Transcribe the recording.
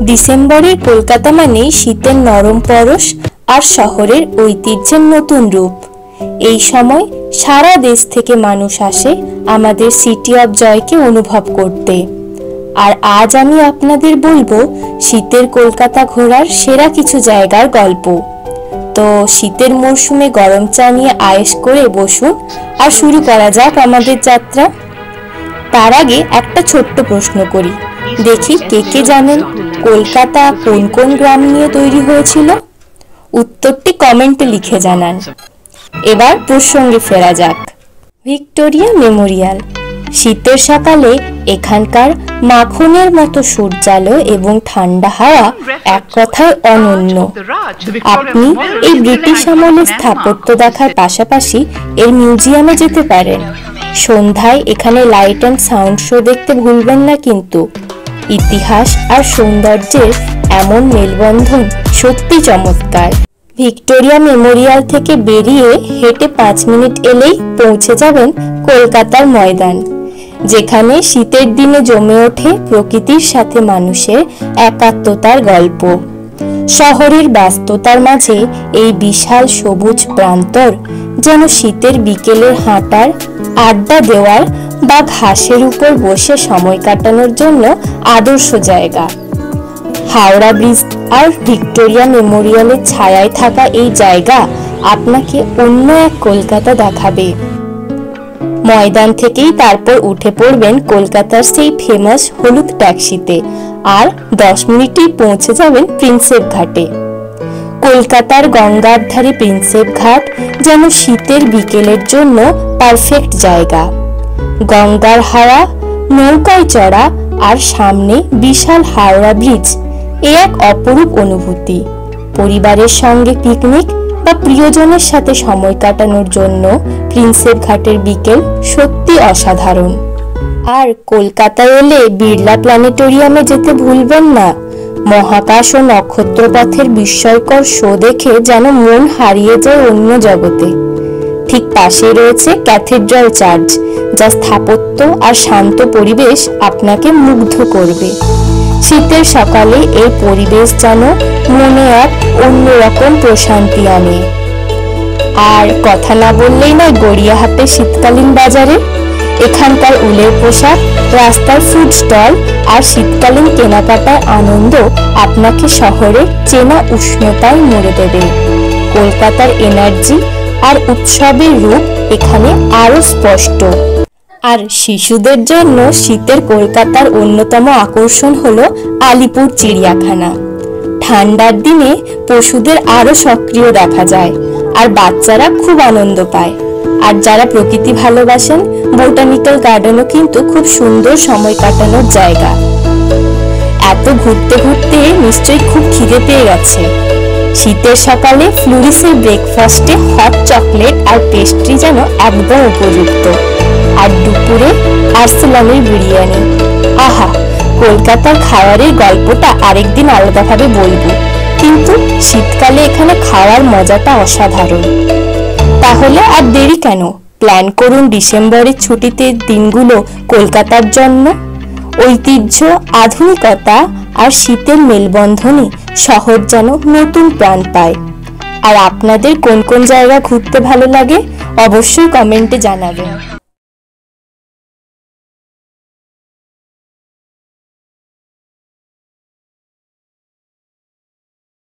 ডিসেম্বরের কলকাতা মানেই শীতের নরম পরশ আর শহরের ঐতিহ্যের নতুন রূপ। এই সময় সারা দেশ থেকে মানুষ আসে আমাদের সিটি অফ জয়কে অনুভব করতে। আর আজ আমি আপনাদের বলবো শীতের কলকাতা ঘোরার সেরা কিছু জায়গার গল্প। তো শীতের মরশুমে গরম চা নিয়ে আয়েশ করে বসুন আর শুরু করা যাক আমাদের যাত্রা। তার আগে একটা ছোট্ট প্রশ্ন করি, দেখি কে কে জানেন কলকাতা কোন কোন গ্রাম নিয়ে তৈরি হয়েছিল? উত্তরটি কমেন্টে লিখে জানান। এবার প্রসঙ্গে ফেরা যাক। Victoria Memorial. শীতের সকালে এখানকার মাখনের মতো সূর্যালো এবং ঠান্ডা হাওয়া এক কথায় অনন্য। আপনি এই ব্রিটিশ আমলের স্থাপত্য দেখার পাশাপাশি এর মিউজিয়ামে যেতে পারেন। সন্ধ্যায় এখানে লাইট অ্যান্ড সাউন্ড শো দেখতে ভুলবেন না কিন্তু। ইতিহাস আর সৌন্দর্যের এমন মেলবন্ধন সত্যি চমৎকার। ভিক্টোরিয়া মেমোরিয়াল থেকে বেরিয়ে হেঁটে 5 মিনিট এলেই পৌঁছে যাবেন কলকাতার ময়দান, যেখানে শীতের দিনে জমে ওঠে প্রকৃতির সাথে মানুষের একাত্মতার গল্প। শহরের ব্যস্ততার মাঝে এই বিশাল সবুজ প্রান্তর যেন শীতের বিকেলের হাঁটার, আড্ডা দেওয়ার বা ঘাসের উপর বসে সময় কাটানোর জন্য আদর্শ জায়গা। হাওড়া ব্রিজ আর ভিক্টোরিয়া মেমোরিয়ালের ছায়ায় থাকা এই জায়গা আপনাকে অন্য এক কলকাতা দেখাবে। ময়দান থেকেই তারপর উঠে পড়বেন কলকাতার সেই ফেমাস হলুদ ট্যাক্সিতে আর 10 মিনিটেই পৌঁছে যাবেন প্রিন্সেপ ঘাটে। কলকাতার গঙ্গার ধারে প্রিন্সেপ ঘাট যেন শীতের বিকেলের জন্য পারফেক্ট জায়গা। গঙ্গার হাওয়া, নৌকায় চড়া আর সামনে বিশাল হাওড়া ব্রিজ, এ এক অপরূপ অনুভূতি। পরিবারের সঙ্গে পিকনিক বা প্রিয়জনের সাথে সময় কাটানোর জন্য প্রিন্সেপ ঘাটের বিকেল সত্যি অসাধারণ। আর কলকাতায় এলে বিড়লা প্ল্যানেটোরিয়ামে যেতে ভুলবেন না। মহাকাশ ও নক্ষত্রপথের বিস্ময়কর শো দেখে যেন মন হারিয়ে যায় অন্য জগতে। ঠিক পাশে রয়েছে ক্যাথেড্রাল চার্চ, যা স্থাপত্য আর শান্ত পরিবেশ আপনাকে মুগ্ধ করবে। শীতের সকালে এই পরিবেশ যেন মনে এক অন্যরকম প্রশান্তি আনে। আর কথা না বললেই নয় গড়িয়াহাটের শীতকালীন বাজারে। এখানকার উলের পোশাক, রাস্তার ফুড স্টল আর শীতকালীন কেনাকাটার আনন্দ আপনাকে শহরের চেনা উষ্ণতায় মুড়ে দেবে। কলকাতার এনার্জি আর উৎসবের রূপ এখানে আরো স্পষ্ট। আর শিশুদের জন্য শীতের কলকাতার অন্যতম আকর্ষণ হলো আলিপুর চিড়িয়াখানা। ঠান্ডার দিনে পশুদের আরো সক্রিয় দেখা যায় আর বাচ্চারা খুব আনন্দ পায়। আর যারা প্রকৃতি ভালোবাসেন, বোটানিক্যাল গার্ডেনও কিন্তু খুব সুন্দর সময় কাটানোর জায়গা। এত ঘুরতে ঘুরতে নিশ্চয়ই খুব খিদে পেয়ে গেছে। শীতের সকালে ফ্লুরিসের ব্রেকফাস্টে হট চকলেট আর পেস্ট্রি যেন একদম উপযুক্ত। আর দুপুরে আর্সেলানের বিরিয়ানি। আহা, কলকাতার খাবারের গল্পটা আরেকদিন আলাদাভাবে বলবো, কিন্তু শীতকালে এখানে খাওয়ার মজাটা অসাধারণ। তাহলে আর দেরি কেন, প্ল্যান করুন ডিসেম্বরের ছুটিতে দিনগুলো কলকাতার জন্য। ঐতিহ্য, আধুনিকতা আর শীতের মেলবন্ধনে শহর যেন নতুন প্রাণ পায়। আর আপনাদের কোন কোন জায়গা ঘুরতে ভালো লাগে অবশ্যই কমেন্টে জানাবেন।